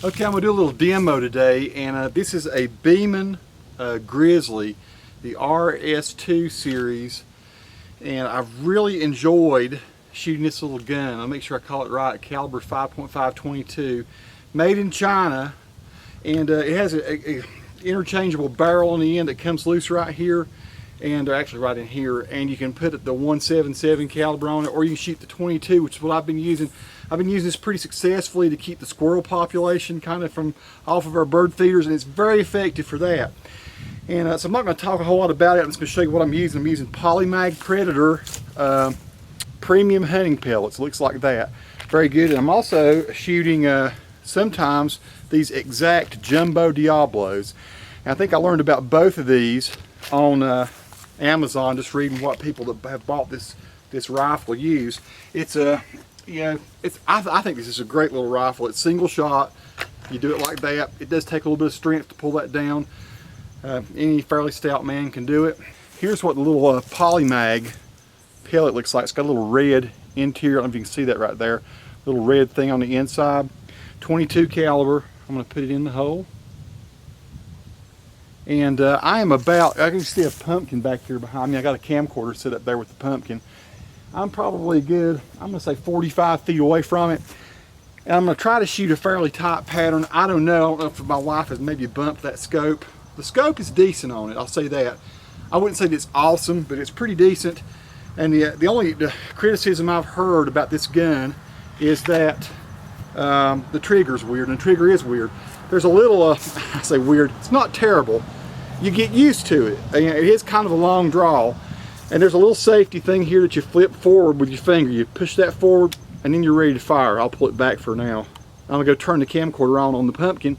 Okay, I'm going to do a little demo today, and this is a Beeman Grizzly, the RS2 Series, and I've really enjoyed shooting this little gun. I'll make sure I call it right, caliber 5.522, made in China, and it has a interchangeable barrel on the end that comes loose right here, and actually right in here, and you can put the 177 caliber on it, or you can shoot the 22, which is what I've been using. I've been using this pretty successfully to keep the squirrel population kind of from off of our bird feeders, and it's very effective for that. And so I'm not going to talk a whole lot about it. I'm just going to show you what I'm using. I'm using Polymag Predator premium hunting pellets. Looks like that. Very good. And I'm also shooting sometimes these Exact Jumbo Diablos. And I think I learned about both of these on Amazon, just reading what people that have bought this rifle use. It's a I think this is a great little rifle. It's single shot. You do it like that. It does take a little bit of strength to pull that down. Any fairly stout man can do it. Here's what the little Polymag pellet looks like. It's got a little red interior. I don't know if you can see that right there. Little red thing on the inside. 22 caliber. I'm going to put it in the hole. And I can see a pumpkin back here behind me. I got a camcorder set up there with the pumpkin. I'm probably good, I'm going to say 45 feet away from it. And I'm going to try to shoot a fairly tight pattern. I don't know if my wife has maybe bumped that scope. The scope is decent on it, I'll say that. I wouldn't say that it's awesome, but it's pretty decent. And the only criticism I've heard about this gun is that the trigger's weird, and the trigger is weird. There's a little, I say weird, it's not terrible. You get used to it. It is kind of a long draw. And there's a little safety thing here that you flip forward with your finger. You push that forward and then you're ready to fire. I'll pull it back for now. I'm gonna go turn the camcorder on the pumpkin,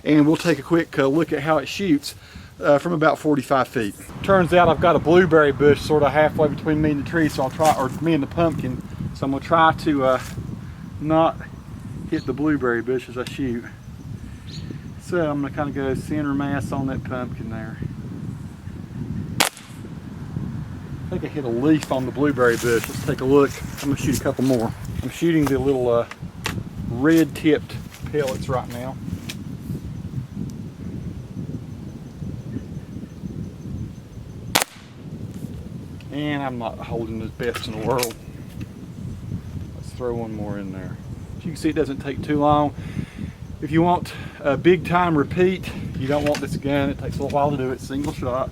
and we'll take a quick look at how it shoots from about 45 feet. Turns out I've got a blueberry bush sort of halfway between me and the tree, so I'll try, or me and the pumpkin. So I'm gonna try to not hit the blueberry bush as I shoot. So I'm gonna kind of go center mass on that pumpkin there. I think I hit a leaf on the blueberry bush. Let's take a look. I'm going to shoot a couple more. I'm shooting the little red tipped pellets right now. And I'm not holding the best in the world. Let's throw one more in there. As you can see, it doesn't take too long. If you want a big time repeat, you don't want this gun. It takes a little while to do it, single shot.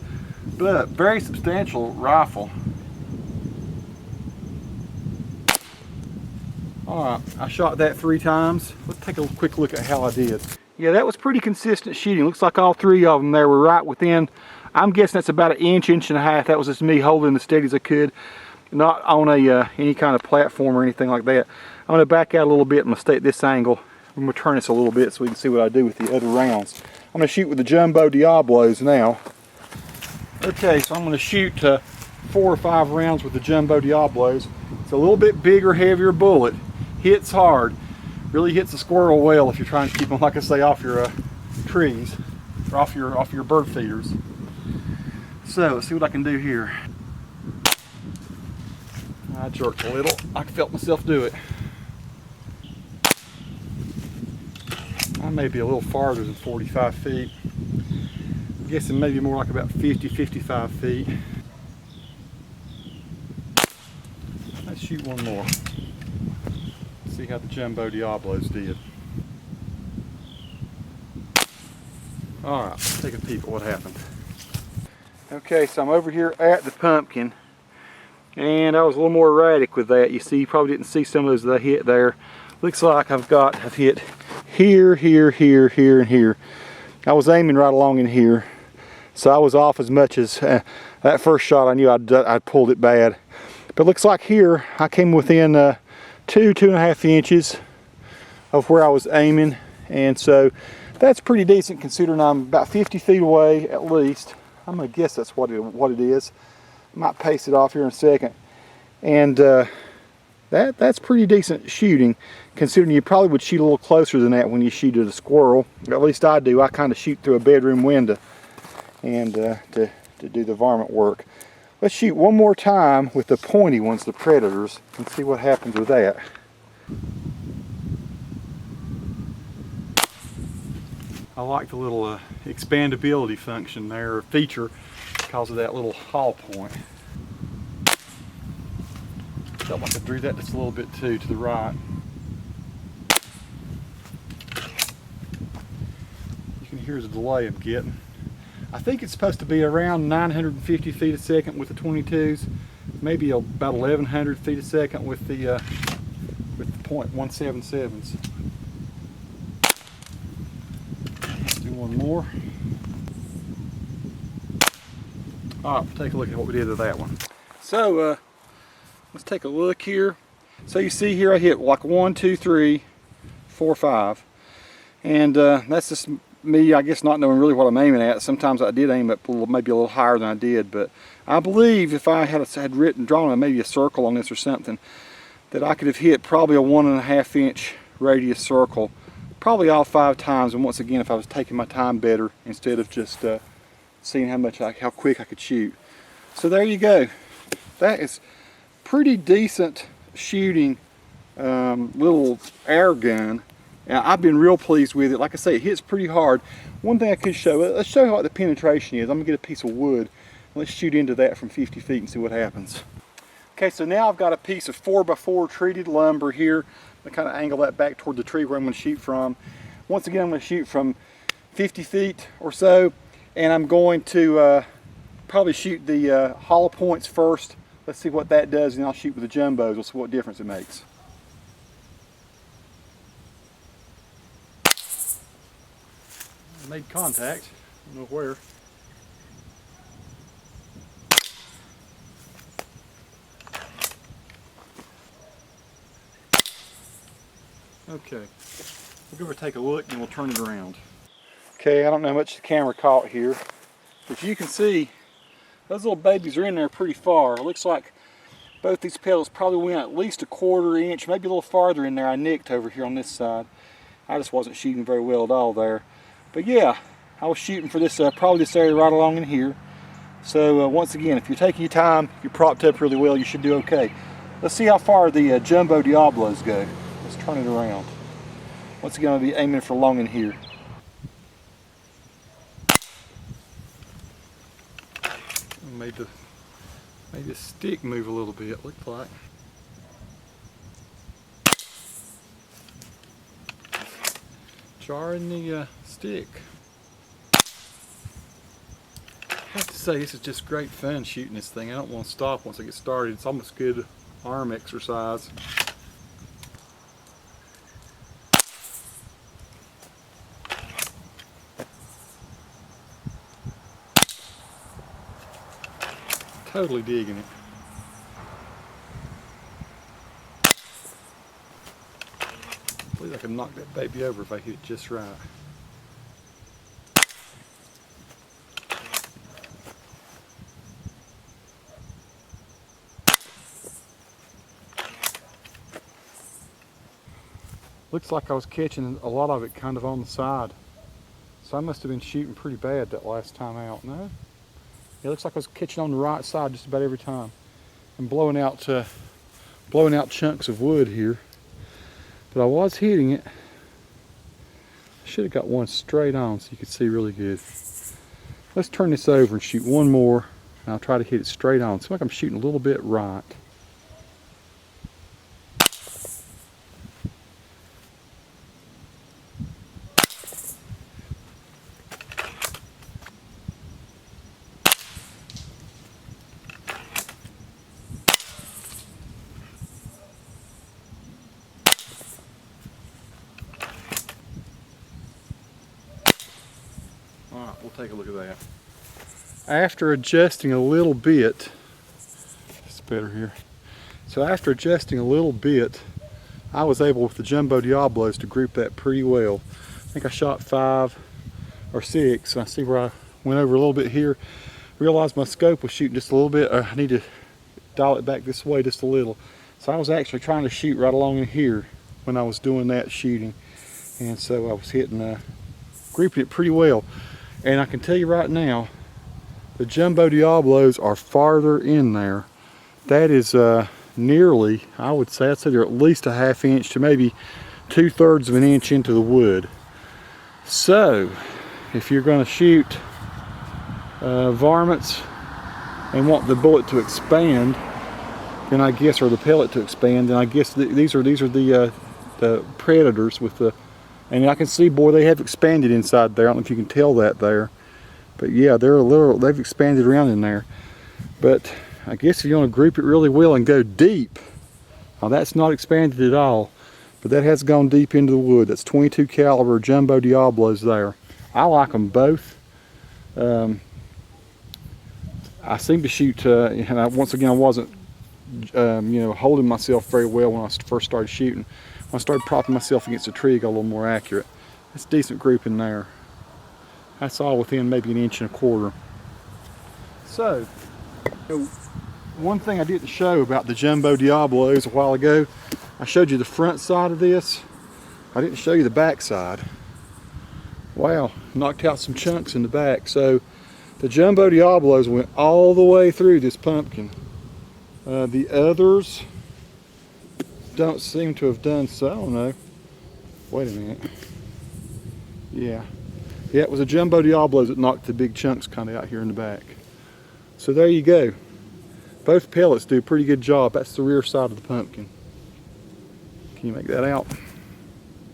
But very substantial rifle. Alright, I shot that 3 times. Let's take a quick look at how I did. Yeah, that was pretty consistent shooting. Looks like all 3 of them there were right within, I'm guessing that's about an inch and a half. That was just me holding as steady as I could. Not on any kind of platform or anything like that. I'm going to back out a little bit and I'm going to stay at this angle. I'm going to turn this a little bit so we can see what I do with the other rounds. I'm going to shoot with the Jumbo Diablos now. Okay, so I'm going to shoot 4 or 5 rounds with the Jumbo Diablos. It's a little bit bigger, heavier bullet. Hits hard. Really hits the squirrel well if you're trying to keep them, like I say, off your trees, or off your bird feeders. So let's see what I can do here. I jerked a little. I felt myself do it. I may be a little farther than 45 feet. I'm guessing maybe more like about 50-55 feet. Let's shoot one more. See how the Jumbo Diablos did. Alright, let's take a peek at what happened. Okay, so I'm over here at the pumpkin, and I was a little more erratic with that. You see, you probably didn't see some of those that I hit there. Looks like I've hit here, here, here, here, and here. I was aiming right along in here, so I was off as much as that first shot. I knew I'd pulled it bad. But looks like here I came within 2.5 inches of where I was aiming, and so that's pretty decent considering I'm about 50 feet away at least. I'm gonna guess that's what it is. I might pace it off here in a second, and that's pretty decent shooting considering you probably would shoot a little closer than that when you shoot at a squirrel. At least I do. I kind of shoot through a bedroom window and to do the varmint work. Let's shoot one more time with the pointy ones, the Predators, and see what happens with that. I like the little expandability function there, or feature, because of that little haul point. Felt like I drew that just a little bit too to the right. You can hear the delay I'm getting. I think it's supposed to be around 950 feet a second with the 22s, maybe about 1100 feet a second with the .177s. Let's do one more. All right, take a look at what we did to that one. So let's take a look here. So you see here I hit like 1, 2, 3, 4, 5, and that's just me, I guess, not knowing really what I'm aiming at. Sometimes I did aim at maybe a little higher than I did, but I believe if I had drawn maybe a circle on this or something, that I could have hit probably a 1.5 inch radius circle, probably all 5 times. And once again, if I was taking my time better instead of just seeing how quick I could shoot. So there you go. That is pretty decent shooting little air gun. Now, I've been real pleased with it. Like I say, it hits pretty hard. One thing I could show, let's show you what the penetration is. I'm gonna get a piece of wood. Let's shoot into that from 50 feet and see what happens. Okay, so now I've got a piece of 4x4 treated lumber here. I kind of angle that back toward the tree where I'm gonna shoot from. Once again, I'm gonna shoot from 50 feet or so, and I'm going to probably shoot the hollow points first. Let's see what that does, and I'll shoot with the jumbos. We'll see what difference it makes. Made contact, I don't know where. Okay, we'll go over and take a look and we'll turn it around. Okay, I don't know how much the camera caught here, but you can see those little babies are in there pretty far. It looks like both these pellets probably went at least a 1/4 inch, maybe a little farther in there. I nicked over here on this side. I just wasn't shooting very well at all there. But yeah, I was shooting for this probably this area right along in here. So once again, if you're taking your time, if you're propped up really well, you should do okay. Let's see how far the Jumbo Diablos go. Let's turn it around. Once again, I'll be aiming for long in here. Made the stick move a little bit, looked like. Jarring the stick. I have to say, this is just great fun shooting this thing. I don't want to stop once I get started. It's almost good arm exercise. Totally digging it. I believe I can knock that baby over if I hit it just right. Looks like I was catching a lot of it kind of on the side. So I must have been shooting pretty bad that last time out. No? It looks like I was catching on the right side just about every time. And blowing out chunks of wood here. But I was hitting it. I should have got one straight on so you could see really good. Let's turn this over and shoot one more. And I'll try to hit it straight on. Seems like I'm shooting a little bit right. Alright, we'll take a look at that. After adjusting a little bit, it's better here. So after adjusting a little bit, I was able with the Jumbo Diablos to group that pretty well. I think I shot 5 or 6, and I see where I went over a little bit here. Realized my scope was shooting just a little bit. I need to dial it back this way just a little. So I was actually trying to shoot right along in here when I was doing that shooting. And so I was hitting, grouping it pretty well. And I can tell you right now, the Jumbo Diablos are farther in there. That is nearly, I'd say they're at least a 1/2 inch to maybe 2/3 of an inch into the wood. So, if you're going to shoot varmints and want the bullet to expand, then I guess, or the pellet to expand, then I guess these are the predators with the, and I can see, boy, they have expanded inside there. I don't know if you can tell that there, but yeah, they've expanded around in there. But I guess if you want to group it really well and go deep, now that's not expanded at all, but that has gone deep into the wood. That's 22 caliber Jumbo Diablos there. I like them both. I seem to shoot, and once again, I wasn't, holding myself very well when I first started shooting. When I started propping myself against a tree, I got a little more accurate. That's a decent group in there. That's all within maybe 1.25 inches. So, one thing I didn't show about the Jumbo Diablos a while ago, I showed you the front side of this. I didn't show you the back side. Wow, knocked out some chunks in the back. So the Jumbo Diablos went all the way through this pumpkin. The others don't seem to have done so. I don't know. Wait a minute. Yeah, it was a Jumbo Diablos that knocked the big chunks kind of out here in the back. So there you go. Both pellets do a pretty good job. That's the rear side of the pumpkin. Can you make that out?